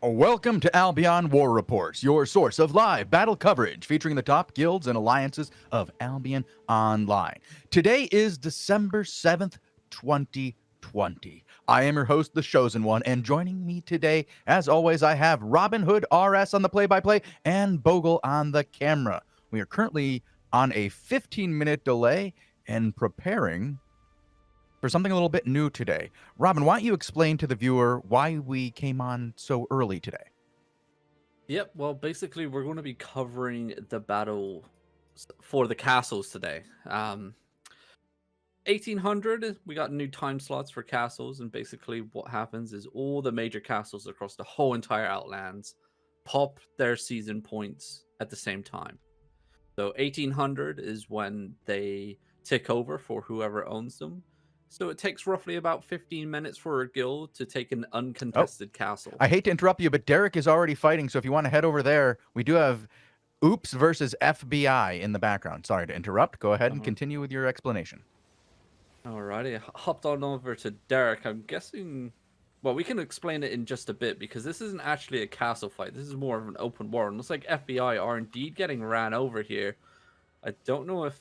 Welcome to Albion War Reports, your source of live battle coverage featuring the top guilds and alliances of Albion Online. Today is December 7th, 2020. I am your host, the Shozen One, and joining me today, as always, I have Robinhoodrs on the play-by-play and Bogul on the camera. We are currently on a 15-minute delay and preparing for something a little bit new today. Robin, why don't you explain to the viewer why we came on so early today? Yep, well, basically, we're going to be covering the battle for the castles today. 1800, we got new time slots for castles, and basically what happens is all the major castles across the whole entire Outlands pop their season points at the same time. So 1800 is when they tick over for whoever owns them. So it takes roughly about 15 minutes for a guild to take an uncontested castle. I hate to interrupt you, but Derek is already fighting, so if you want to head over there, we do have Oops versus FBI in the background. Sorry to interrupt. Go ahead and continue with your explanation. Alrighty, I hopped on over to Derek. I'm guessing, well, we can explain it in just a bit because this isn't actually a castle fight. This is more of an open war. And it looks like FBI are indeed getting ran over here. I don't know if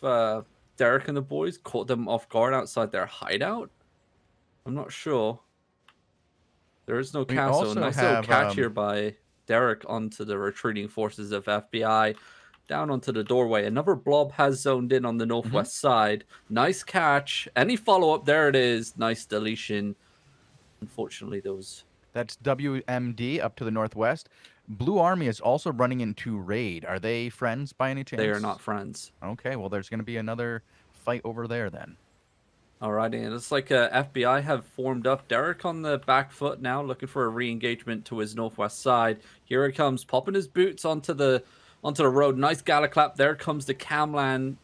Derek and the boys caught them off guard outside their hideout. I'm not sure. There is no castle. Nice little catch here by Derek onto the retreating forces of FBI. Down onto the doorway. Another blob has zoned in on the northwest side. Nice catch. Any follow-up? There it is. Nice deletion. Unfortunately, those... That's WMD up to the northwest. Blue Army is also running into raid. Are they friends by any chance? They are not friends. Okay, well, there's going to be another fight over there then. Alrighty, and it's like FBI have formed up. Derek on the back foot now, looking for a re-engagement to his northwest side. Here he comes, popping his boots onto the road. Nice galloclap. There comes the Camlan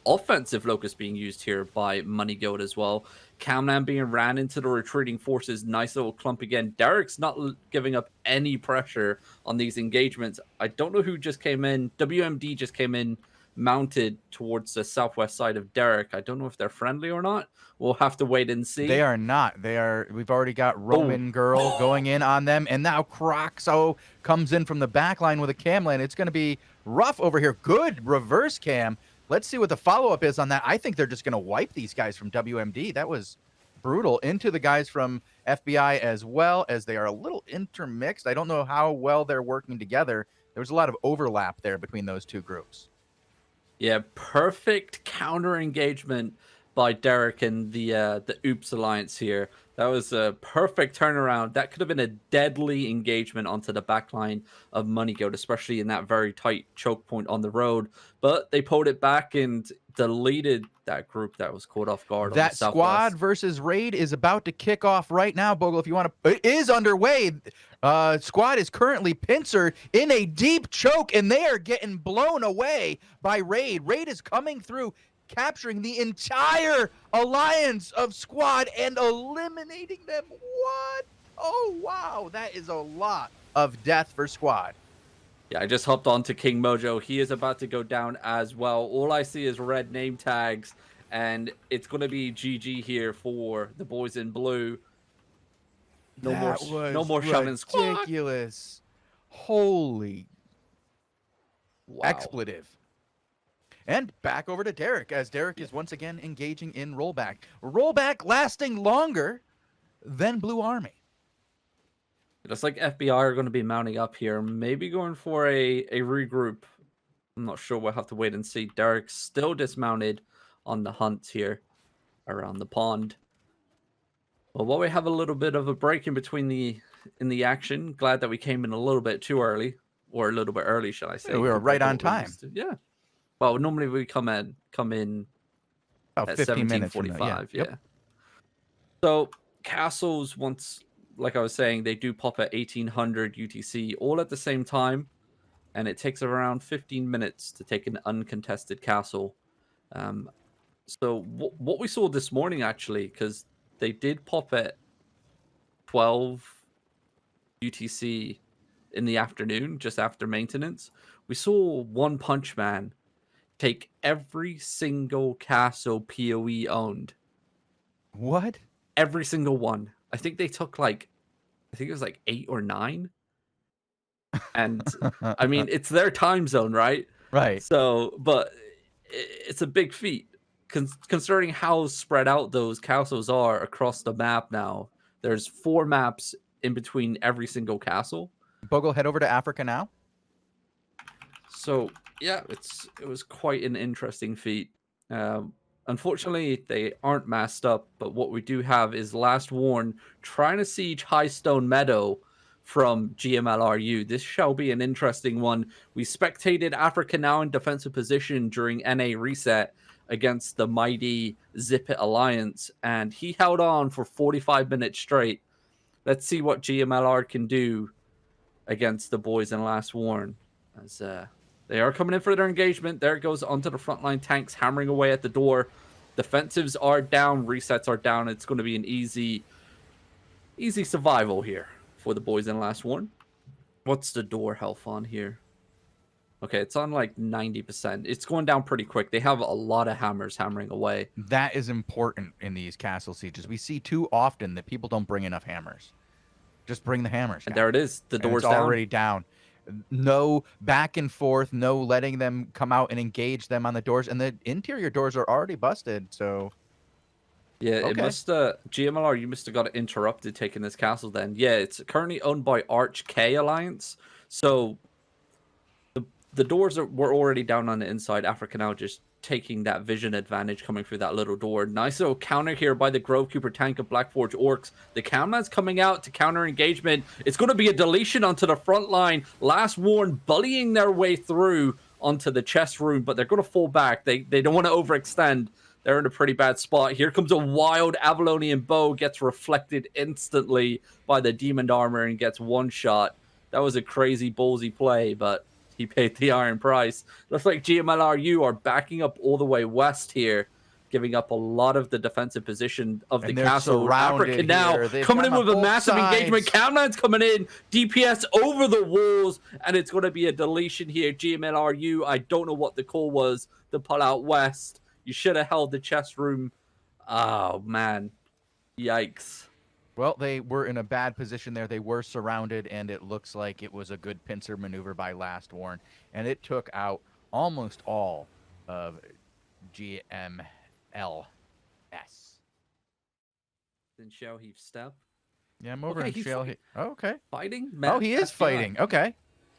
offensive locus being used here by Money Goat as well. Camlan being ran into the retreating forces. Nice little clump again. Derek's not giving up any pressure on these engagements. I don't know who just came in. WMD just came in mounted towards the southwest side of Derek. I don't know if they're friendly or not. We'll have to wait and see. They are not. They are. We've already got Roman Girl going in on them, and now Croxo comes in from the back line with a Camlan. It's going to be rough over here. Good reverse cam. Let's see what the follow-up is on that. I think they're just going to wipe these guys from WMD. That was brutal. Into the guys from FBI as well, as they are a little intermixed. I don't know how well they're working together. There was a lot of overlap there between those two groups. Yeah, perfect counter engagement by Derek and the Oops Alliance here. That was a perfect turnaround. That could have been a deadly engagement onto the backline of Money Goat, especially in that very tight choke point on the road. But they pulled it back and deleted that group that was caught off guard. That squad versus raid is about to kick off right now, Bogul. If you want to, it is underway. Squad is currently pincered in a deep choke, and they are getting blown away by raid. Raid is coming through, capturing the entire alliance of squad and eliminating them. What? Oh, wow. That is a lot of death for squad. Yeah, I just hopped onto King Mojo. He is about to go down as well. All I see is red name tags, and it's going to be GG here for the boys in blue. No more shouting squad. Ridiculous. Holy wow. Expletive. And back over to Derek, as Derek is once again engaging in rollback. Rollback lasting longer than Blue Army. It looks like FBI are going to be mounting up here. Maybe going for a regroup. I'm not sure. We'll have to wait and see. Derek's still dismounted on the hunt here around the pond. Well, while we have a little bit of a break in between in the action, glad that we came in a little bit too early. Or a little bit early, shall I say. Yeah, we were right on time. Yeah. Well, normally we come in about at 15 minutes 17:45. Yeah. Yep. So castles, once, like I was saying, they do pop at 1800 UTC all at the same time, and it takes around 15 minutes to take an uncontested castle. So what we saw this morning, actually, because they did pop at 12 UTC in the afternoon, just after maintenance, we saw One Punch Man take every single castle PoE owned. What? Every single one. I think they took it was like 8 or 9. And I mean, it's their time zone, right? Right. So, but it's a big feat considering how spread out those castles are across the map now. There's 4 maps in between every single castle. Bogul, head over to Africa now. So yeah, it was quite an interesting feat. Unfortunately, they aren't masked up, but what we do have is Last Warn trying to siege Highstone Meadow from GMLRU. This shall be an interesting one. We spectated Africa now in defensive position during NA reset against the mighty Zip It Alliance, and he held on for 45 minutes straight. Let's see what GMLR can do against the boys in Last Warn. As they are coming in for their engagement. There it goes onto the frontline tanks, hammering away at the door. Defensives are down, resets are down. It's going to be an easy survival here for the boys in Last Warn. What's the door health on here? Okay, it's on like 90%. It's going down pretty quick. They have a lot of hammers hammering away. That is important in these castle sieges. We see too often that people don't bring enough hammers. Just bring the hammers. And there it is. The door's already down. No back and forth. No letting them come out and engage them on the doors. And the interior doors are already busted. So yeah, okay. It must GMLR. You must have got interrupted taking this castle. Then yeah, it's currently owned by Arch K Alliance. So the doors were already down on the inside. Africa now just taking that vision advantage coming through that little door. Nice little counter here by the Grovekeeper tank of Blackforge Orcs. The Camlan's coming out to counter engagement. It's going to be a deletion onto the front line. Last Warn bullying their way through onto the chest room, but they're going to fall back. They don't want to overextend. They're in a pretty bad spot. Here comes a wild Avalonian bow, gets reflected instantly by the Demon Armor and gets one shot. That was a crazy ballsy play, but he paid the iron price. Looks like GMLRU are backing up all the way west here, giving up a lot of the defensive position of the castle. Africa now coming in with a massive engagement. Camlan's coming in, DPS over the walls, and it's going to be a deletion here. GMLRU, I don't know what the call was to pull out west. You should have held the chest room. Oh, man. Yikes. Well, they were in a bad position there. They were surrounded, and it looks like it was a good pincer maneuver by Last Warn. And it took out almost all of GMLS. Then Shell Heap step. Yeah, I'm over in Shell Heap. Oh, okay. Fighting? Oh, he is fighting. Okay.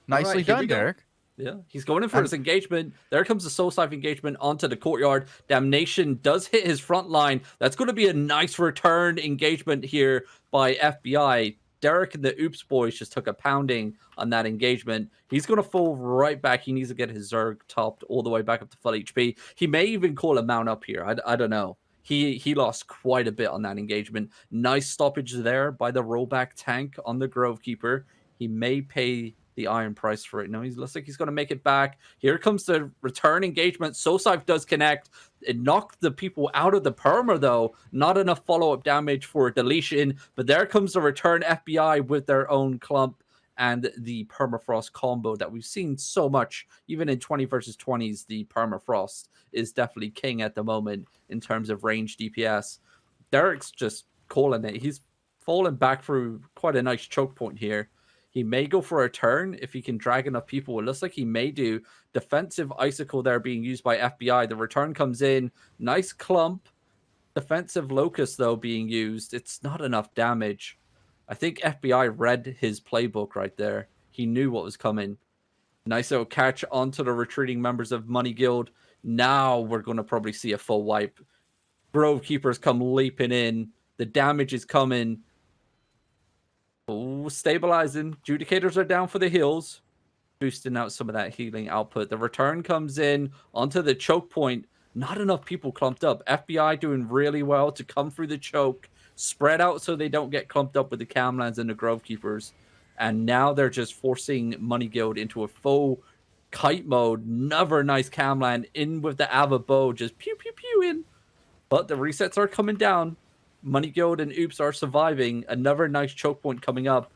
Nicely done, Derek. Yeah, he's going in for his engagement. There comes the Soul Scythe engagement onto the courtyard. Damnation does hit his front line. That's going to be a nice return engagement here by FBI. Derek and the Oops boys just took a pounding on that engagement. He's going to fall right back. He needs to get his Zerg topped all the way back up to full HP. He may even call a mount up here. I don't know. He lost quite a bit on that engagement. Nice stoppage there by the rollback tank on the Grovekeeper. He may pay the iron price for it. No, he looks like he's going to make it back. Here comes the return engagement. Soulscythe does connect. It knocked the people out of the perma, though. Not enough follow-up damage for a deletion. But there comes the return FBI with their own clump and the permafrost combo that we've seen so much. Even in 20 versus 20s, the permafrost is definitely king at the moment in terms of range DPS. Derek's just calling it. He's fallen back through quite a nice choke point here. He may go for a turn if he can drag enough people. It looks like he may do. Defensive Icicle there being used by FBI. The return comes in. Nice clump. Defensive Locust, though, being used. It's not enough damage. I think FBI read his playbook right there. He knew what was coming. Nice little catch onto the retreating members of Money Guild. Now we're going to probably see a full wipe. Grovekeepers come leaping in. The damage is coming. Ooh, stabilizing. Judicators are down for the heals, boosting out some of that healing output. The return comes in onto the choke point. Not enough people clumped up. FBI doing really well to come through the choke, spread out so they don't get clumped up with the Camlands and the Grovekeepers. And now they're just forcing Money Guild into a full kite mode. Another nice Camland in with the Ava bow, just pew pew pew in. But the resets are coming down. Money Guild and Oops are surviving. Another nice choke point coming up,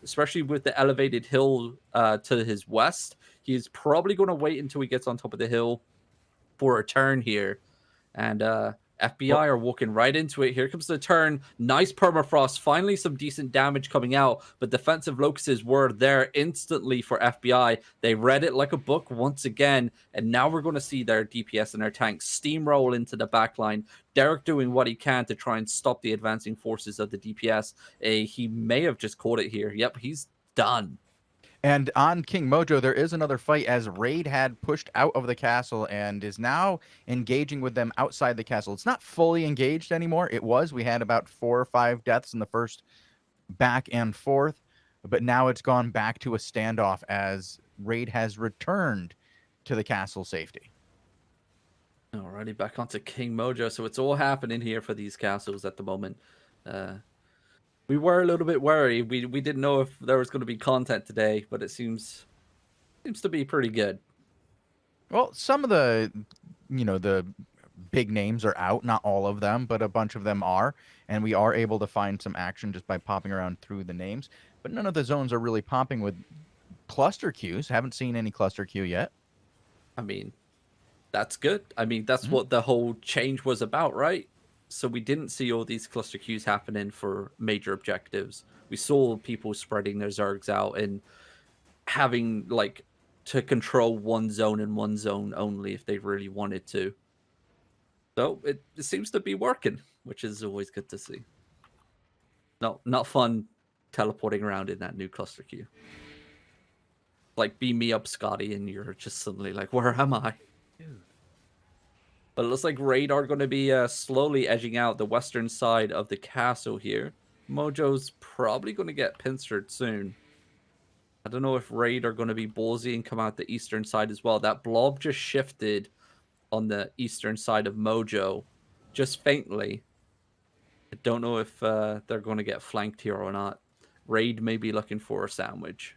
especially with the elevated hill to his west. He's probably going to wait until he gets on top of the hill for a turn here. And FBI are walking right into it. Here comes the turn. Nice permafrost. Finally, some decent damage coming out. But defensive locusts were there instantly for FBI. They read it like a book once again. And now we're going to see their DPS and their tanks steamroll into the backline. Derek doing what he can to try and stop the advancing forces of the DPS. He may have just caught it here. Yep, he's done. And on King Mojo, there is another fight as Raid had pushed out of the castle and is now engaging with them outside the castle. It's not fully engaged anymore. It was. We had about 4 or 5 deaths in the first back and forth, but now it's gone back to a standoff as Raid has returned to the castle safety. Alrighty, back onto King Mojo. So it's all happening here for these castles at the moment. We were a little bit worried. We didn't know if there was going to be content today, but it seems to be pretty good. Well, some of the, the big names are out. Not all of them, but a bunch of them are. And we are able to find some action just by popping around through the names. But none of the zones are really popping with cluster queues. Haven't seen any cluster queue yet. I mean, that's good. I mean, that's what the whole change was about, right? So we didn't see all these cluster queues happening for major objectives. We saw people spreading their Zergs out and having, like, to control one zone and one zone only if they really wanted to. So it seems to be working, which is always good to see. No, not fun teleporting around in that new cluster queue. Like, beam me up, Scotty, and you're just suddenly like, where am I? Dude. But it looks like Raid are going to be slowly edging out the western side of the castle here. Mojo's probably going to get pincered soon. I don't know if Raid are going to be ballsy and come out the eastern side as well. That blob just shifted on the eastern side of Mojo, just faintly. I don't know if they're going to get flanked here or not. Raid may be looking for a sandwich.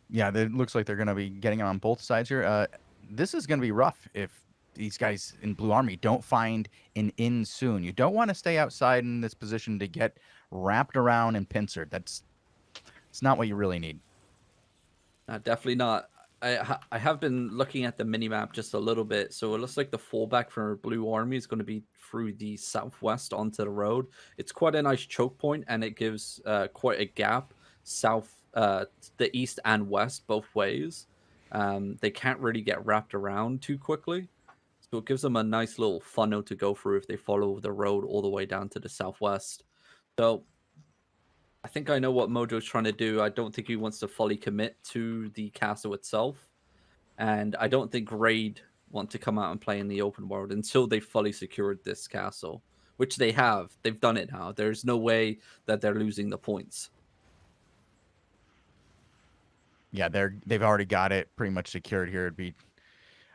Yeah, it looks like they're going to be getting on both sides here. This is going to be rough if these guys in Blue Army don't find an in soon. You don't want to stay outside in this position to get wrapped around and pincered. It's not what you really need. Definitely not. I have been looking at the minimap just a little bit. So it looks like the fallback for Blue Army is going to be through the southwest onto the road. It's quite a nice choke point, and it gives quite a gap south, the east and west both ways. They can't really get wrapped around too quickly. So it gives them a nice little funnel to go through if they follow the road all the way down to the southwest. So I think I know what Mojo's trying to do. I don't think he wants to fully commit to the castle itself. And I don't think Raid want to come out and play in the open world until they fully secured this castle, which they have. They've done it now. There's no way that they're losing the points. Yeah, they've already got it pretty much secured here. It'd be,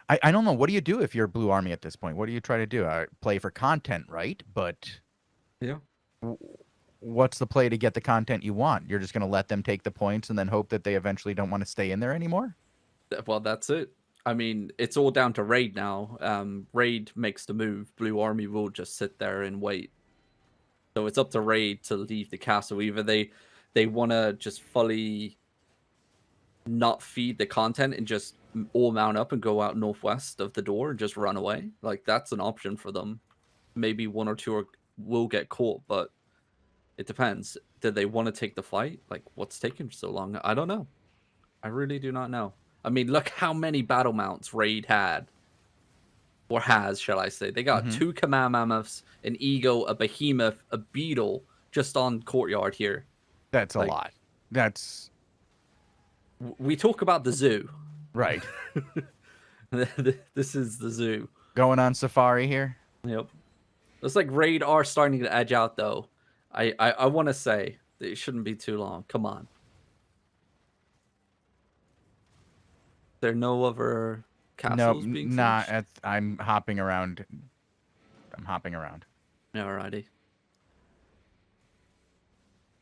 I don't know. What do you do if you're Blue Army at this point? What do you try to do? Play for content, right? But yeah, what's the play to get the content you want? You're just going to let them take the points and then hope that they eventually don't want to stay in there anymore? Well, that's it. I mean, it's all down to Raid now. Raid makes the move. Blue Army will just sit there and wait. So it's up to Raid to leave the castle. Either they want to just fully not feed the content and just all mount up and go out northwest of the door and just run away. Like, that's an option for them. Maybe one or two will get caught, but it depends. Do they want to take the fight? Like, what's taking so long? I don't know. I really do not know. I mean, look how many battle mounts Raid had. Or has, shall I say. They got 2 command mammoths, an eagle, a behemoth, a beetle, just on courtyard here. That's a lot. That's... We talk about the zoo. Right. This is the zoo. Going on safari here? Yep. Looks like Raid are starting to edge out, though. I want to say that it shouldn't be too long. Come on. There are no other castles being finished? I'm hopping around. Alrighty.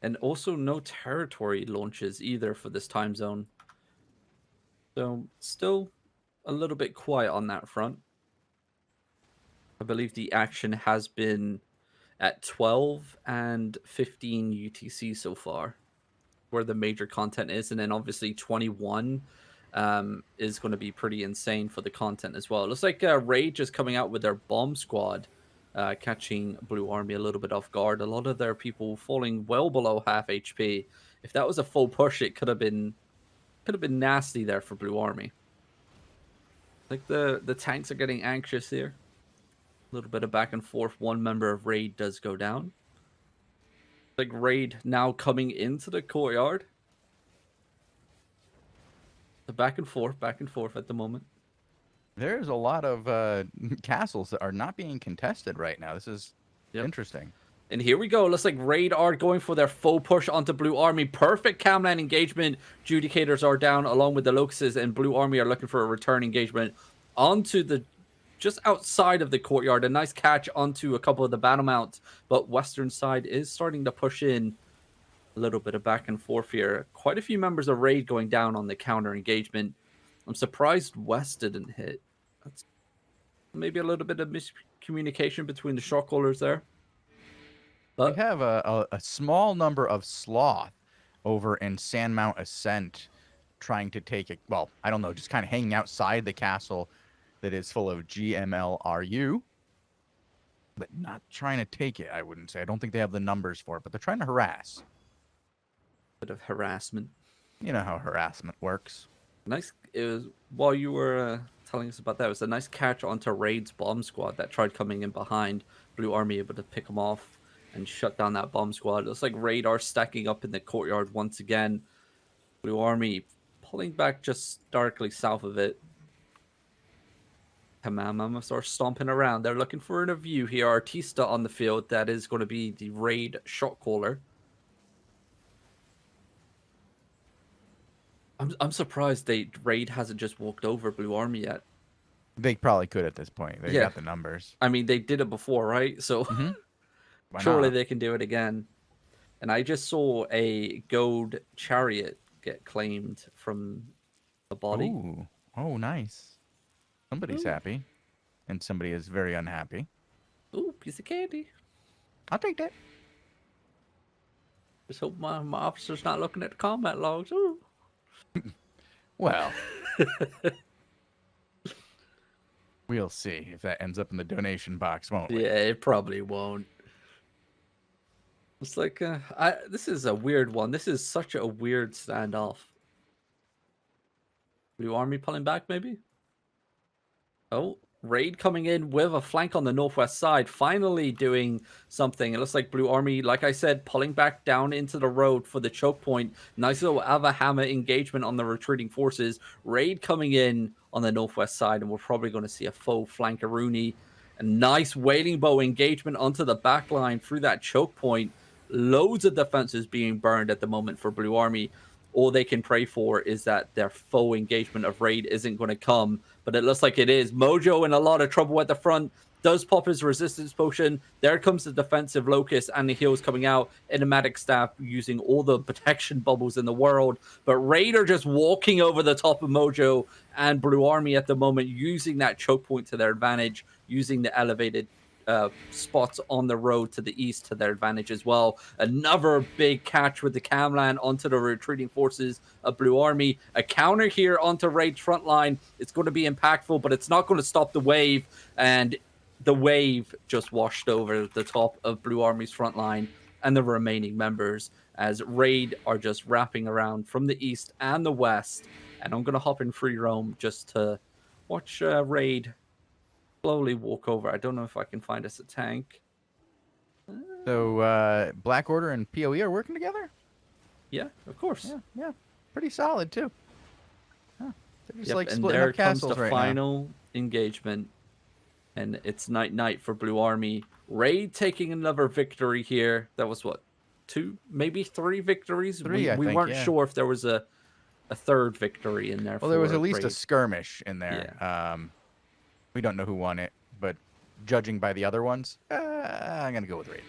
And also no territory launches either for this time zone. So still a little bit quiet on that front. I believe the action has been at 12 and 15 UTC so far, where the major content is. And then obviously 21 is going to be pretty insane for the content as well. It looks like Raid just coming out with their bomb squad, catching Blue Army a little bit off guard. A lot of their people falling well below half HP. If that was a full push, it could have been nasty there for Blue Army. Like the tanks are getting anxious here. A little bit of back and forth. One member of Raid does go down. Like Raid now coming into the courtyard. The back and forth at the moment. There's a lot of castles that are not being contested right now. This is interesting. And here we go. Looks like Raid are going for their full push onto Blue Army. Perfect camline engagement. Judicators are down along with the Locusts, and Blue Army are looking for a return engagement onto the just outside of the courtyard. A nice catch onto a couple of the battle mounts, but Western side is starting to push in. A little bit of back and forth here. Quite a few members of Raid going down on the counter engagement. I'm surprised West didn't hit. That's maybe a little bit of miscommunication between the shot callers there. But we have a small number of Sloth over in Sandmount Ascent trying to take it. Well, I don't know, just kind of hanging outside the castle that is full of GMLRU, but not trying to take it, I wouldn't say. I don't think they have the numbers for it, but they're trying to harass. Bit of harassment. You know how harassment works. Nice. It was while you were telling us about that. It was a nice catch onto Raid's bomb squad that tried coming in behind. Blue Army able to pick them off and shut down that bomb squad. It looks like Raid are stacking up in the courtyard once again. Blue Army pulling back just darkly south of it. Hamamama are stomping around. They're looking for a view here. Artista on the field. That is going to be the Raid shot caller. I'm surprised Raid hasn't just walked over Blue Army yet. They probably could at this point. They got the numbers. I mean, they did it before, right? So surely they can do it again. And I just saw a gold chariot get claimed from the body. Ooh. Oh, nice. Somebody's happy. And somebody is very unhappy. Ooh, piece of candy. I'll take that. Just hope my officer's not looking at the combat logs. Ooh. Well, we'll see if that ends up in the donation box, won't we? Yeah, it probably won't. It's like, this is a weird one. This is such a weird standoff. Blue Army pulling back, maybe? Oh, Raid coming in with a flank on the northwest side, finally doing something. It looks like Blue Army, like I said, pulling back down into the road for the choke point. Nice little Ava Hammer engagement on the retreating forces. Raid coming in on the northwest side, and we're probably going to see a faux flankaroonie. A nice Wailing Bow engagement onto the back line through that choke point. Loads of defenses being burned at the moment for Blue Army. All they can pray for is that their faux engagement of Raid isn't going to come, but it looks like it is. Mojo in a lot of trouble at the front. Does pop his resistance potion. There comes the defensive Locust and the heals coming out. Enigmatic Staff using all the protection bubbles in the world. But Raid are just walking over the top of Mojo and Blue Army at the moment, using that choke point to their advantage, using the elevated spots on the road to the east to their advantage as well. Another big catch with the camland onto the retreating forces of Blue Army. A counter here onto Raid's front line. It's going to be impactful, but it's not going to stop the wave. And the wave just washed over the top of Blue Army's front line and the remaining members as Raid are just wrapping around from the east and the west. And I'm going to hop in free roam just to watch Raid slowly walk over. I don't know if I can find us a tank. So Black Order and PoE are working together? Yeah, of course. Yeah. Pretty solid, too. Huh. They're just like and splitting there up castles comes the right final engagement. And it's night for Blue Army. Raid taking another victory here. That was what? 2, maybe 3 victories? We weren't sure if there was a third victory in there. Well, there was at least Raid. a skirmish in there. Yeah. We don't know who won it, but judging by the other ones, I'm going to go with Raid.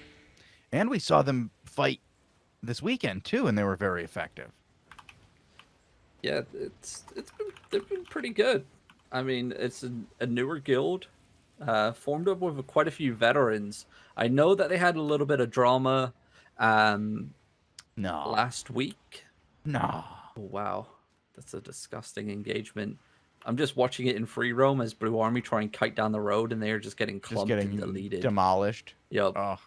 And we saw them fight this weekend, too, and they were very effective. Yeah, they've been pretty good. I mean, it's a newer guild, formed up with quite a few veterans. I know that they had a little bit of drama No. last week. No. Oh, wow. That's a disgusting engagement. I'm just watching it in free roam as Blue Army try and kite down the road, and they're just getting clumped and deleted. Demolished. Yep. Oh.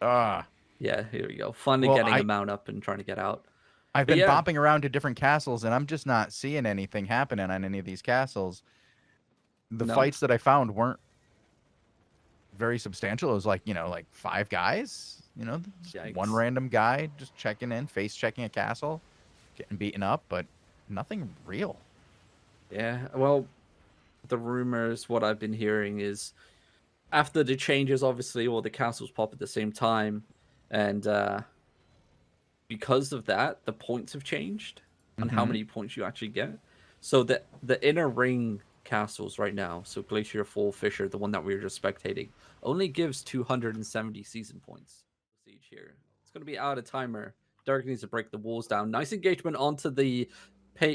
Ah. Yeah, here we go. Finally Well, getting a mount up and trying to get out. I've been bopping around to different castles, and I'm just not seeing anything happening on any of these castles. The fights that I found weren't very substantial. It was like, you know, like 5 guys, you know, one random guy just checking in, face checking a castle, getting beaten up, but nothing real. Yeah, well, the rumors, what I've been hearing is after the changes, obviously, all the castles pop at the same time, and because of that, the points have changed on how many points you actually get. So the inner ring castles right now, so Glacier, Fall, Fisher, the one that we were just spectating, only gives 270 season points. Siege here. It's going to be out of timer. Derek needs to break the walls down. Nice engagement onto the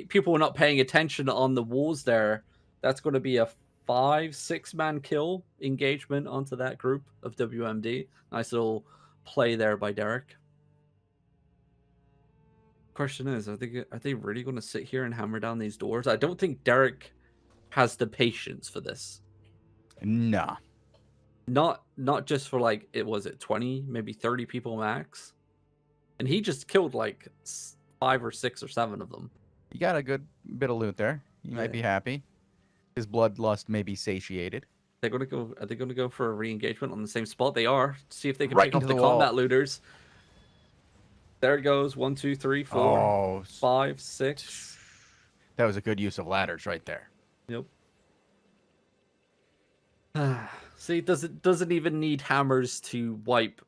people are not paying attention on the walls there. That's going to be a 5-6 man kill engagement onto that group of WMD. Nice little play there by Derek. Question is, are they really going to sit here and hammer down these doors? I don't think Derek has the patience for this. Nah. Not just for like, 20, maybe 30 people max. And he just killed like 5 or 6 or 7 of them. You got a good bit of loot there. You might be happy. His bloodlust may be satiated. Are they going to go for a re-engagement on the same spot? They are. See if they can pick up the combat looters. There it goes. 1, 2, 3, 4, 5, 6. That was a good use of ladders right there. Yep. See, doesn't even need hammers to wipe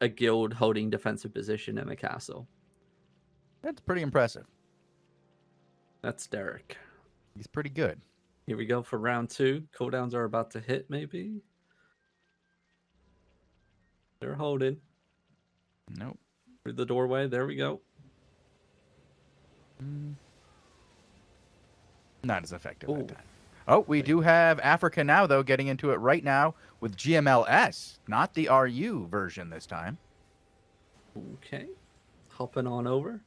a guild holding defensive position in a castle. That's pretty impressive. That's Derek. He's pretty good. Here we go for round 2. Cooldowns are about to hit, maybe. They're holding. Nope. Through the doorway. There we go. Not as effective that time. Oh, we do have Africa Now, though, getting into it right now with GMLS. Not the RU version this time. Okay. Hopping on over.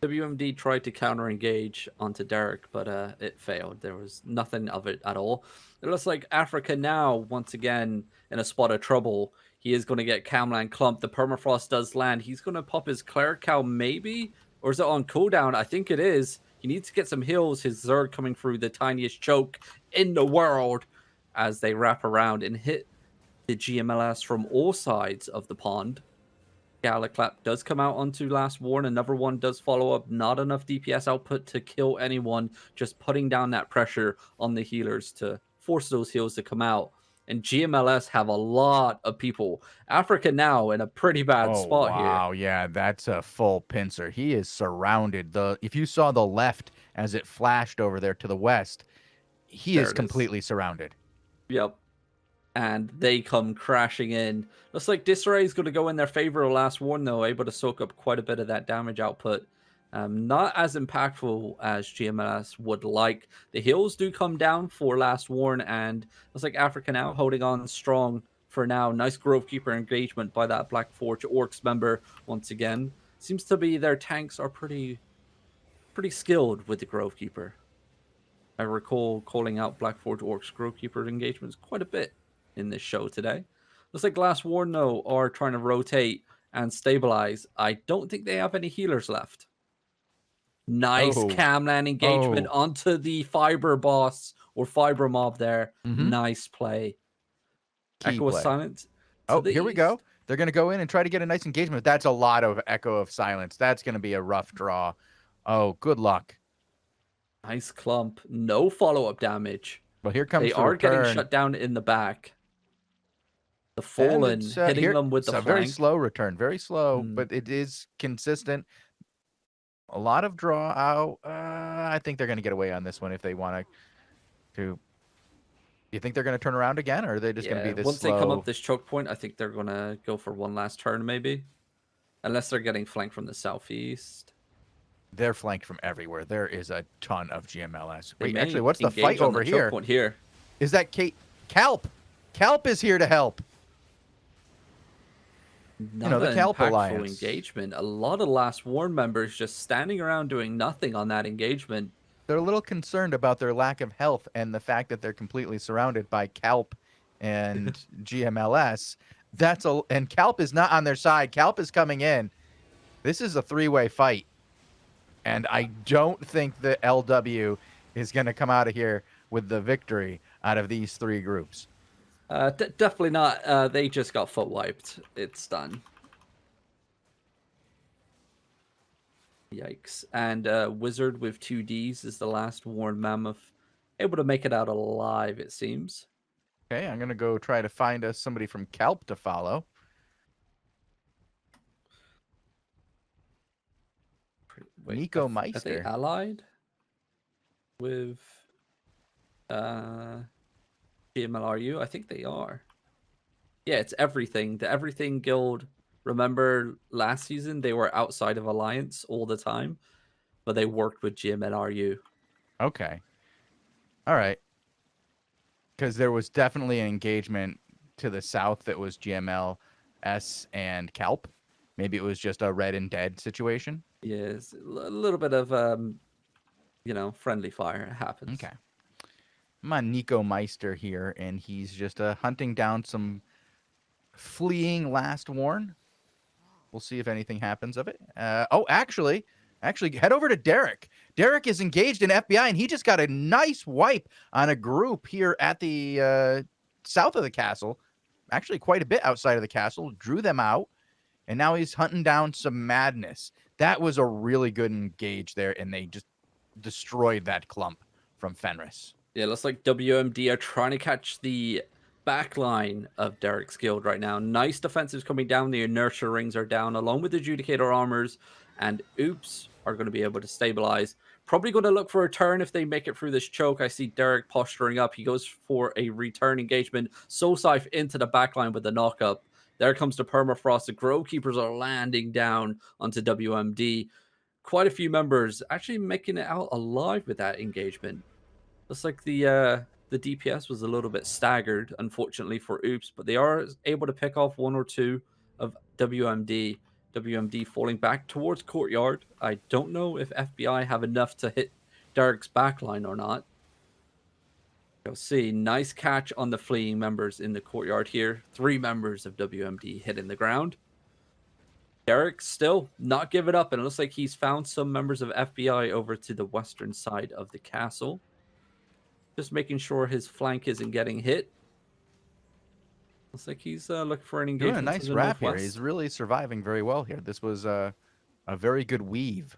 WMD tried to counter-engage onto Derek, but it failed. There was nothing of it at all. It looks like Africa Now, once again, in a spot of trouble. He is going to get Camland clumped. The permafrost does land. He's going to pop his Cleric Cow, maybe? Or is it on cooldown? I think it is. He needs to get some heals. His Zerg coming through, the tiniest choke in the world, as they wrap around and hit the GMLS from all sides of the pond. Galaclap does come out onto Last Warn. Another one does follow up. Not enough DPS output to kill anyone. Just putting down that pressure on the healers to force those heals to come out. And GMLS have a lot of people. Africa Now in a pretty bad spot here. Wow, yeah, that's a full pincer. He is surrounded. If you saw the left as it flashed over there to the west, he is completely surrounded. Yep. And they come crashing in. Looks like Disarray is going to go in their favor of Last Warn, though, able to soak up quite a bit of that damage output. Not as impactful as GMLS would like. The heals do come down for Last Warn, and looks like Africa Now holding on strong for now. Nice Grovekeeper engagement by that Black Forge Orcs member once again. Seems to be their tanks are pretty skilled with the Grovekeeper. I recall calling out Black Forge Orcs Grovekeeper engagements quite a bit in this show today. Looks like Last Warn, though, are trying to rotate and stabilize. I don't think they have any healers left. Nice Camland engagement onto the Fiber boss or Fiber mob there. Nice play. Echo of Silence. Oh, here we go. They're going to go in and try to get a nice engagement. That's a lot of Echo of Silence. That's going to be a rough draw. Oh, good luck. Nice clump. No follow-up damage. Well, here comes they are getting shut down in the back. The Fallen hitting them with the flank. Very slow return. Very slow, but it is consistent. A lot of draw out. I think they're going to get away on this one if they want to. Do you think they're going to turn around again, or are they just going to be this once slow? They come up this choke point, I think they're going to go for one last turn, maybe. Unless they're getting flanked from the southeast. They're flanked from everywhere. There is a ton of GMLS. Wait, actually, what's the fight over here? Point here? Is that Kate? Calp is here to help. Not the an Kelp impactful Alliance. engagement. A lot of Last Warn members just standing around doing nothing on that engagement. They're a little concerned about their lack of health and the fact that they're completely surrounded by Kelp and GMLS. And Kelp is not on their side. Kelp is coming in. This is a three-way fight. And I don't think that LW is going to come out of here with the victory out of these three groups. Definitely not. They just got foot wiped. It's done. Yikes. And Wizard with 2Ds is the Last Warn Mammoth. Able to make it out alive, it seems. Okay, I'm going to go try to find us somebody from Kelp to follow. Wait, Nico are they Meister. allied with GMLRU? I think they are. Yeah, it's Everything. The Everything Guild. Remember last season they were outside of Alliance all the time, but they worked with GMLRU. Okay. All right. Because there was definitely an engagement to the south that was GMLS and Kelp. Maybe it was just a red and dead situation. Yes, a little bit of friendly fire happens. Okay. I'm on Nico Meister here, and he's just hunting down some fleeing Last Warn. We'll see if anything happens of it. Actually, head over to Derek. Derek is engaged in FBI, and he just got a nice wipe on a group here at the south of the castle. Actually, quite a bit outside of the castle. Drew them out, and now he's hunting down some madness. That was a really good engage there, and they just destroyed that clump from Fenris. Yeah, looks like WMD are trying to catch the back line of Derek's guild right now. Nice defensives coming down. The inertia rings are down, along with the Adjudicator armors, and Oops are going to be able to stabilize. Probably going to look for a turn if they make it through this choke. I see Derek posturing up. He goes for a return engagement. Soul Scythe into the backline with the knockup. There comes the Permafrost. The Grove Keepers are landing down onto WMD. Quite a few members actually making it out alive with that engagement. Looks like the DPS was a little bit staggered, unfortunately, for Oops, but they are able to pick off one or two of WMD. WMD falling back towards Courtyard. I don't know if FBI have enough to hit Derek's backline or not. You'll see. Nice catch on the fleeing members in the Courtyard here. 3 members of WMD hitting the ground. Derek still not giving up, and it looks like he's found some members of FBI over to the western side of the castle. Just making sure his flank isn't getting hit. Looks like he's looking for an engagement. Doing a nice wrap here. He's really surviving very well here. This was a very good weave.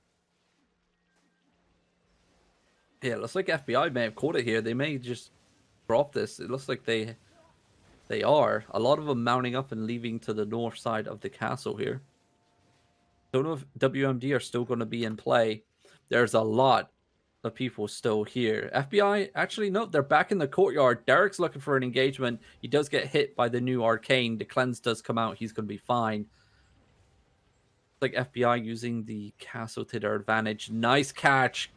Yeah, it looks like FBI may have caught it here. They may just drop this. It looks like they are. A lot of them mounting up and leaving to the north side of the castle here. Don't know if WMD are still going to be in play. There's a lot of people still here. FBI, actually, no, they're back in the Courtyard. Derek's looking for an engagement. He does get hit by the new Arcane. The cleanse does come out. He's going to be fine. Like FBI using the castle to their advantage. Nice catch.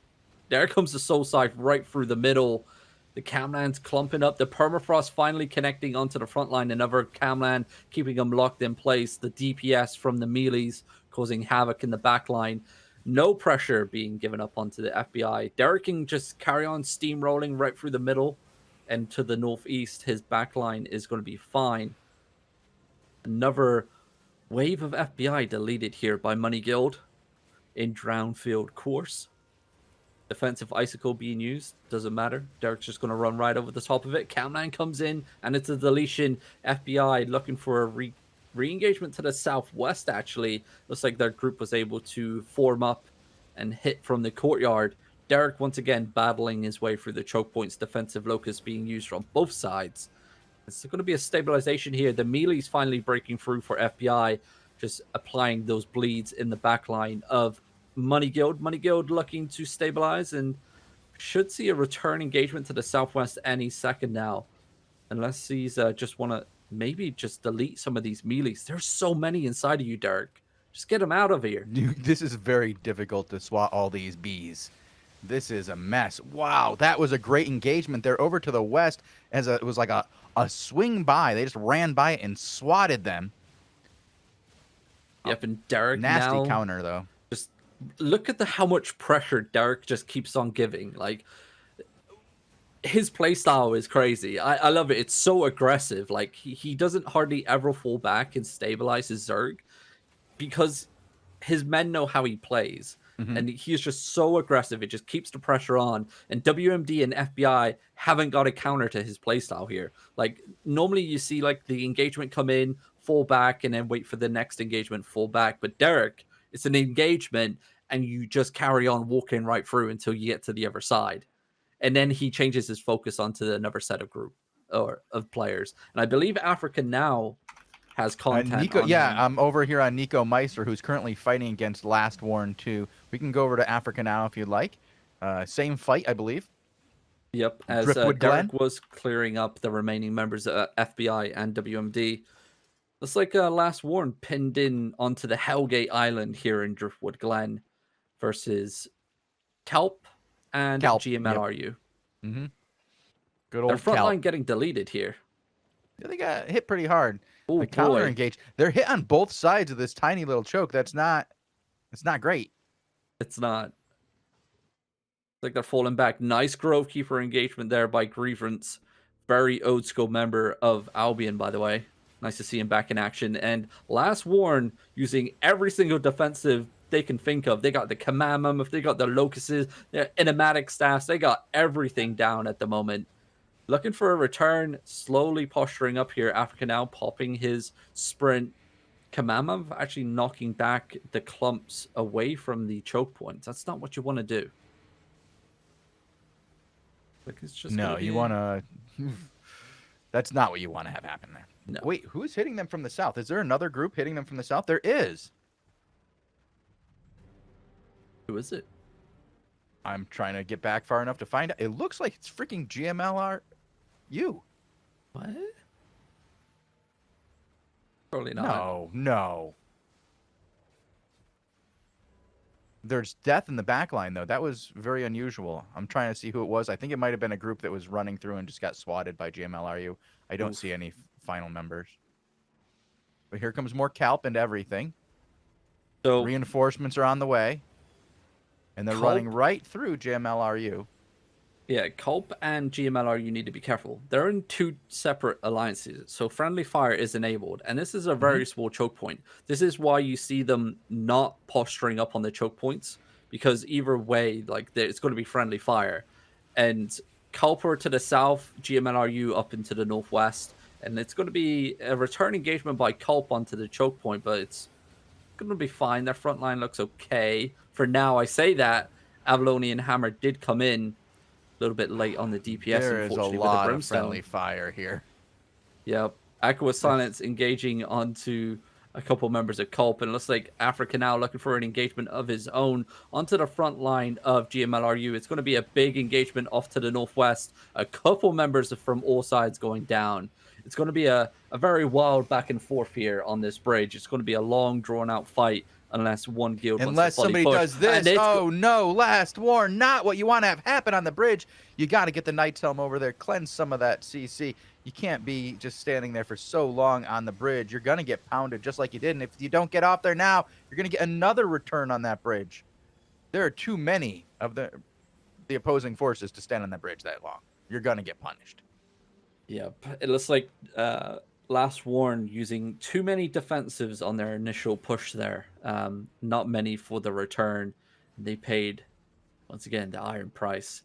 There comes the Soul Scythe right through the middle. The Camlan's clumping up. The Permafrost finally connecting onto the front line. Another Camlan keeping them locked in place. The DPS from the melees causing havoc in the back line. No pressure being given up onto the FBI. Derek can just carry on steamrolling right through the middle and to the northeast. His backline is going to be fine. Another wave of FBI deleted here by Money Guild in Drownfield course. Defensive Icicle being used. Doesn't matter. Derek's just going to run right over the top of it. Camlan comes in and it's a deletion. FBI looking for a re-engagement to the southwest, actually. Looks like their group was able to form up and hit from the Courtyard. Derek once again battling his way through the choke points. Defensive locust being used from both sides. It's going to be a stabilization here. The melee's finally breaking through for FBI. Just applying those bleeds in the backline of Money Guild. Money Guild looking to stabilize and should see a return engagement to the southwest any second now. Unless he's just want to maybe just delete some of these melees. There's so many inside of you, Derek. Just get them out of here. Dude, this is very difficult to swat all these bees. This is a mess. Wow, that was a great engagement there over to the west. It was like a swing by. They just ran by it and swatted them. Yep, and Derek Nasty now, counter though. just look at how much pressure Derek just keeps on giving. Like, his playstyle is crazy. I love it. It's so aggressive. Like, he doesn't hardly ever fall back and stabilize his Zerg because his men know how he plays. Mhm. And he is just so aggressive. It just keeps the pressure on. And WMD and FBI haven't got a counter to his playstyle here. Like, normally you see like the engagement come in, fall back, and then wait for the next engagement, fall back. But Derek, it's an engagement, and you just carry on walking right through until you get to the other side. And then he changes his focus onto another set of group or of players. And I believe Africa now has content Nico, on yeah, him. I'm over here on Nico Meister, who's currently fighting against Last Warren 2. We can go over to Africa now if you'd like. Same fight, I believe. Yep, as Driftwood Derek Glen? was clearing up the remaining members of FBI and WMD. Looks like Last Warren pinned in onto the Hellgate Island here in Driftwood Glen versus Kelp and Kelp, GMLRU. Mm-hmm. Good Their old front Kelp. line getting deleted here. Yeah, they got hit pretty hard. Oh, The counter boy. engage. They're hit on both sides of this tiny little choke. It's not great. It's not. It's like they're falling back. Nice Grove Keeper engagement there by Grievance. Very old school member of Albion, by the way. Nice to see him back in action. And Last Warren using every single defensive they can think of. They got the command mammoth, they got the locusts, their enigmatic staffs. They got everything down at the moment. Looking for a return, slowly posturing up here. Africa now popping his sprint. Kamamov actually knocking back the clumps away from the choke points. That's not what you want to do. Like, it's just No, you want to. That's not what you want to have happen there. No. Wait, who's hitting them from the south? Is there another group hitting them from the south? There is. Who is it? I'm trying to get back far enough to find out. It looks like it's freaking GMLRU. What? Probably not. No. There's death in the back line, though. That was very unusual. I'm trying to see who it was. I think it might have been a group that was running through and just got swatted by GMLRU. I don't see any final members. But here comes more Calp and everything. So Reinforcements are on the way. And they're running right through GMLRU. yeah, Culp and GMLRU need to be careful. They're in two separate alliances, so friendly fire is enabled, and this is a very small choke point. This is why you see them not posturing up on the choke points, because either way, like, it's going to be friendly fire. And Culp are to the south, GMLRU up into the northwest, and it's going to be a return engagement by Culp onto the choke point, but it's going to be fine. Their front line looks okay for now. I say that Avalonian Hammer did come in a little bit late on the DPS. There is a lot of friendly fire here. Yep. Aqua Silence engaging onto a couple members of Culp, and it looks like Africa now looking for an engagement of his own onto the front line of GMLRU. It's going to be a big engagement off to the northwest. A couple members from all sides going down. It's going to be a very wild back and forth here on this bridge. It's going to be a long, drawn-out fight unless one guild Unless wants to somebody push. does this. Oh, no. Last war. Not what you want to have happen on the bridge. You got to get the Knight's Helm over there. Cleanse some of that CC. You can't be just standing there for so long on the bridge. You're going to get pounded just like you did. And if you don't get off there now, you're going to get another return on that bridge. There are too many of the opposing forces to stand on that bridge that long. You're going to get punished. Yep. It looks like Last Warren using too many defensives on their initial push there. Not many for the return. They paid, once again, the iron price.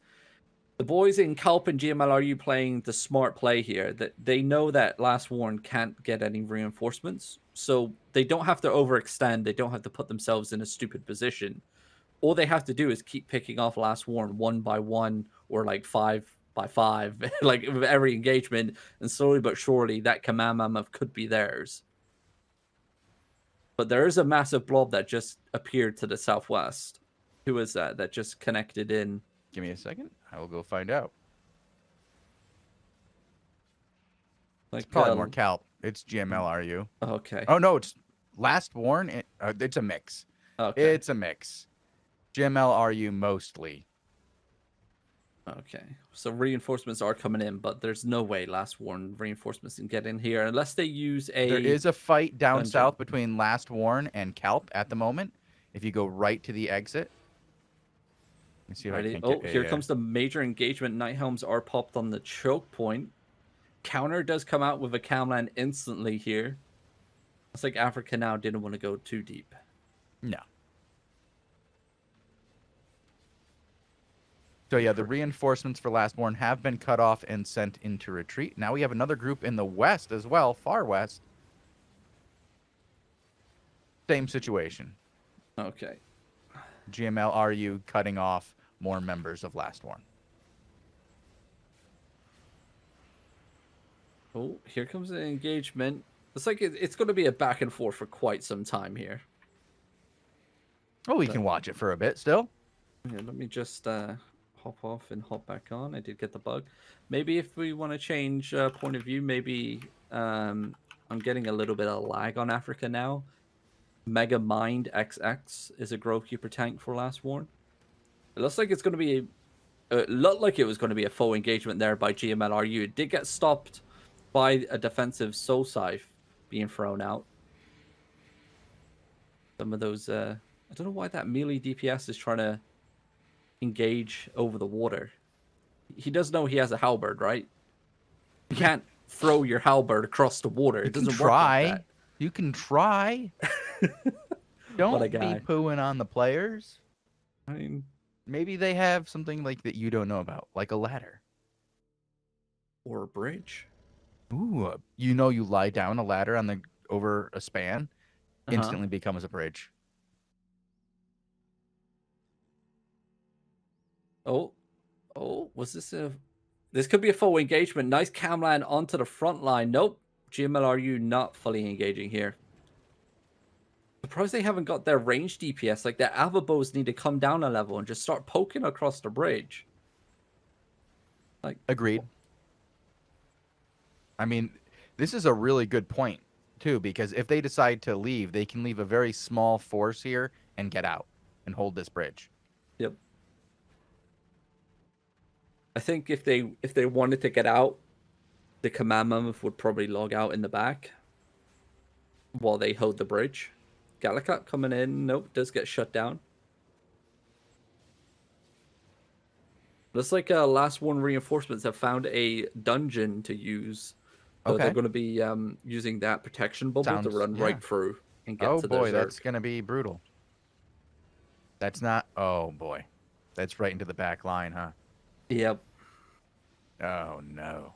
The boys in Culp and GMLRU playing the smart play here. That they know that Last Warren can't get any reinforcements, so they don't have to overextend. They don't have to put themselves in a stupid position. All they have to do is keep picking off Last Warren 1 by 1 or like 5 by 5, like with every engagement, and slowly but surely that command mammoth could be theirs. But there is a massive blob that just appeared to the southwest. Who is that that just connected in? Give me a second. I will go find out. Like, It's probably more Calp. It's GMLRU. Okay. Oh, no, it's Last Warren. It's a mix. Okay. It's a mix. GMLRU mostly. Okay, so reinforcements are coming in, but there's no way Last Warn reinforcements can get in here unless they use There a is a fight down dungeon. south between Last Warn and Kelp at the moment. If you go right to the exit. Let me see if I Righty. can Oh, get here comes the major engagement. Night Helms are popped on the choke point. Counter does come out with a Camland instantly here. It's like Africa now didn't want to go too deep. No. So yeah, the reinforcements for Lastborn have been cut off and sent into retreat. Now we have another group in the west as well, far west. Same situation. Okay. GMLRU cutting off more members of Lastborn. Oh, here comes an engagement. It's like it's going to be a back and forth for quite some time here. Oh, we can watch it for a bit still. Yeah, let me just hop off and hop back on. I did get the bug. Maybe if we want to change point of view, maybe I'm getting a little bit of lag on Africa now. Mega Mind XX is a Grove Keeper tank for Last Warn. It looks like it's going to be looked like it was going to be a full engagement there by GMLRU. It did get stopped by a defensive Soul Scythe being thrown out. Some of those I don't know why that melee DPS is trying to engage over the water. He does know he has a halberd, right? You can't throw your halberd across the water. It doesn't work like that. You can try. Don't be guy. pooing on the players. I mean, maybe they have something like that you don't know about, like a ladder. Or a bridge. Ooh, you know, you lie down a ladder on the over a span, instantly becomes a bridge. Oh, was this a... This could be a full engagement. Nice camland onto the front line. Nope. GMLRU not fully engaging here. Surprised they haven't got their range DPS. Like, their Avabows need to come down a level and just start poking across the bridge. Like, agreed. I mean, this is a really good point, too, because if they decide to leave, they can leave a very small force here and get out and hold this bridge. Yep. I think if they wanted to get out, the command mammoth would probably log out in the back while they hold the bridge. Gallicat coming in. Nope, does get shut down. Looks like Last Warn reinforcements have found a dungeon to use. So they're going to be using that protection bubble to run right through and get to the Oh boy, that's going to be brutal. That's not... Oh boy. That's right into the back line, huh? Yep. Oh no.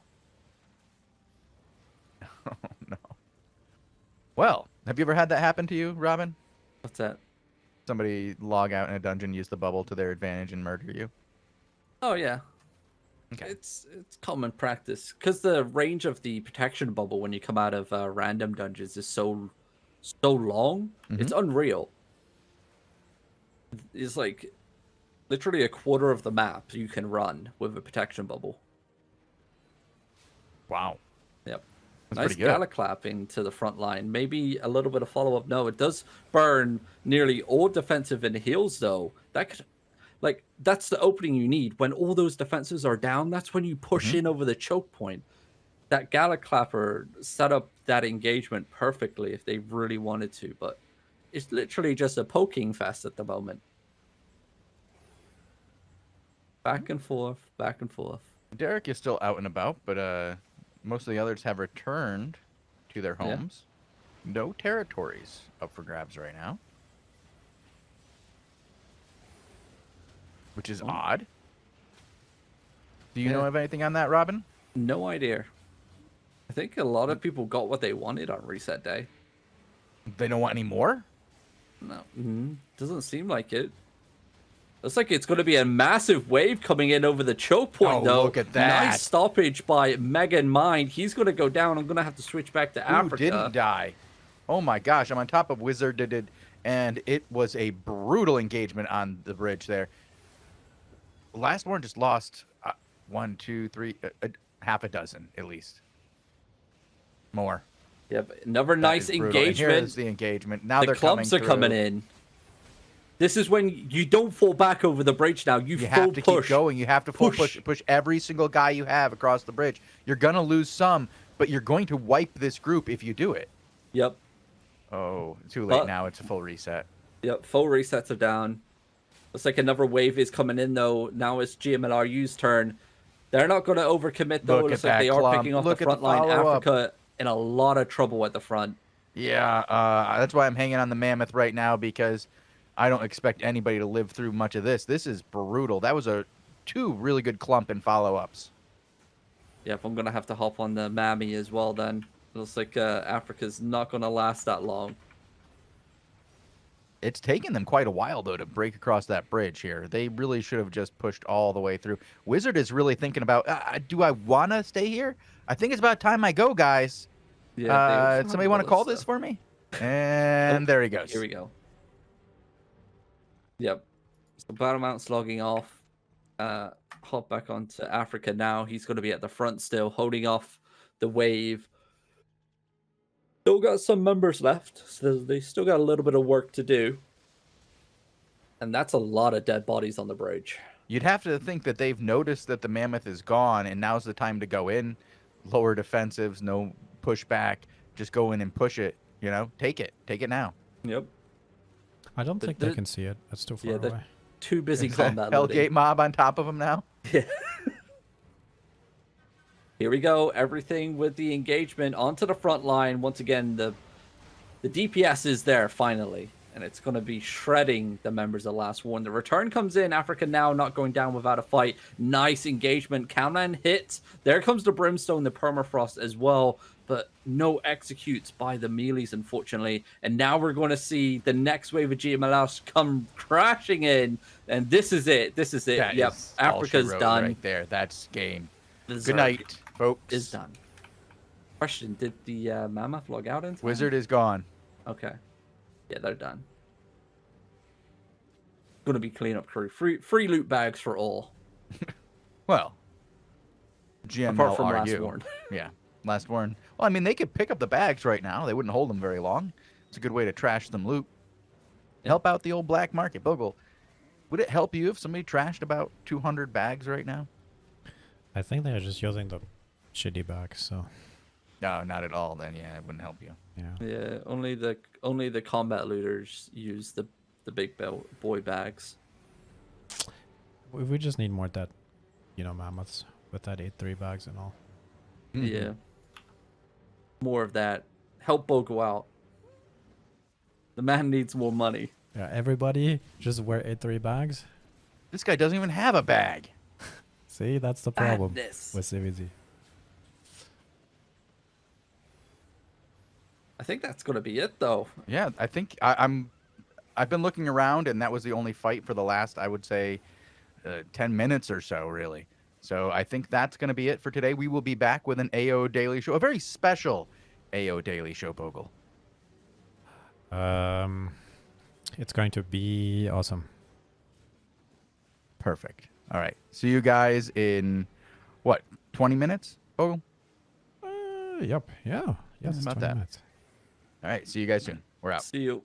Oh no. Well, have you ever had that happen to you, Robin? What's that? Somebody log out in a dungeon, use the bubble to their advantage, and murder you? Oh yeah. Okay. It's common practice because the range of the protection bubble when you come out of random dungeons is so long. It's unreal. It's like literally a quarter of the map you can run with a protection bubble. Wow. Yep. That's nice pretty good. Galliclap into the front line. Maybe a little bit of follow-up. No, it does burn nearly all defensive and heals, though. That could... Like, that's the opening you need. When all those defenses are down, that's when you push in over the choke point. That Galliclapper set up that engagement perfectly if they really wanted to, but it's literally just a poking fest at the moment. Back and forth, back and forth. Derek is still out and about, but most of the others have returned to their homes. Yeah. No territories up for grabs right now. Which is odd. Do you know of anything on that, Robin? No idea. I think a lot of people got what they wanted on reset day. They don't want any more? No. Doesn't seem like it. Looks like it's going to be a massive wave coming in over the choke point, though. Look at that. Nice stoppage by Megan Mind. He's going to go down. I'm going to have to switch back to Africa. Who didn't die? Oh my gosh, I'm on top of Wizard, and it was a brutal engagement on the bridge there. Last one just lost 1, 2, 3, half a dozen at least. More. Yep, another nice engagement. Here's the engagement. Now the they're clubs coming are coming in. This is when you don't fall back over the bridge now. You You full have to push. keep going. You have to full push every single guy you have across the bridge. You're gonna lose some, but you're going to wipe this group if you do it. Yep. Oh, too late now. It's a full reset. Yep, full resets are down. Looks like another wave is coming in, though. Now it's GMLRU's turn. They're not going to overcommit, though. Look Looks at like they that are clump. picking off Look the at the front line. follow-up. Africa in a lot of trouble at the front. Yeah, that's why I'm hanging on the Mammoth right now, because I don't expect anybody to live through much of this. This is brutal. That was two really good clump and follow-ups. Yep, I'm going to have to hop on the Mammy as well, then. Looks like Africa's not going to last that long. It's taken them quite a while, though, to break across that bridge here. They really should have just pushed all the way through. Wizard is really thinking about, do I want to stay here? I think it's about time I go, guys. Yeah, somebody want to call this for me? And there he goes. Here we go. Yep. So Battlemount's logging off. Hop back onto Africa now. He's going to be at the front still, holding off the wave. Still got some members left, so they still got a little bit of work to do. And that's a lot of dead bodies on the bridge. You'd have to think that they've noticed that the Mammoth is gone, and now's the time to go in. Lower defensives, no pushback. Just go in and push it. You know, take it. Take it now. Yep. I don't think they can see it. That's too far away. They're too busy Is that combat Hellgate mob on top of them now. Yeah. Here we go. Everything with the engagement onto the front line. Once again, the DPS is there finally, and it's going to be shredding the members of Last One. The return comes in. Africa now not going down without a fight. Nice engagement. Countdown hits. There comes the Brimstone, the Permafrost as well, but no executes by the melees, unfortunately. And now we're going to see the next wave of GMLS come crashing in, and this is it. This is it. That yep, is Africa's all she wrote done. right there. That's game. Berserk Good night, folks. is done. Question: did the Mammoth log out in time? Wizard is gone. Okay. Yeah, they're done. Gonna be cleanup crew. Free loot bags for all. Well, Apart from Last GMLRU. Warn. Yeah, Last Warn. Well, I mean, they could pick up the bags right now. They wouldn't hold them very long. It's a good way to trash some loot. Help out the old black market. Bogul, would it help you if somebody trashed about 200 bags right now? I think they're just using the shitty bags, so No, not at all. Then yeah, it wouldn't help you. yeah. Yeah, only the combat looters use the big boy bags. We just need more that, mammoths with that 8-3 bags and all. Yeah. More of that. Help Bogul out. The man needs more money. Yeah, everybody just wear 8-3 bags. This guy doesn't even have a bag. See, that's the problem Madness. with CVZ. I think that's gonna be it, though. Yeah, I think I've been looking around, and that was the only fight for the last, I would say, 10 minutes or so, really. So I think that's going to be it for today. We will be back with an AO Daily Show, a very special AO Daily Show, Bogul. It's going to be awesome. Perfect. All right. See you guys in, what, 20 minutes, Bogul? Yep. Yeah. Yes. About 20 that. minutes. All right. See you guys soon. We're out. See you.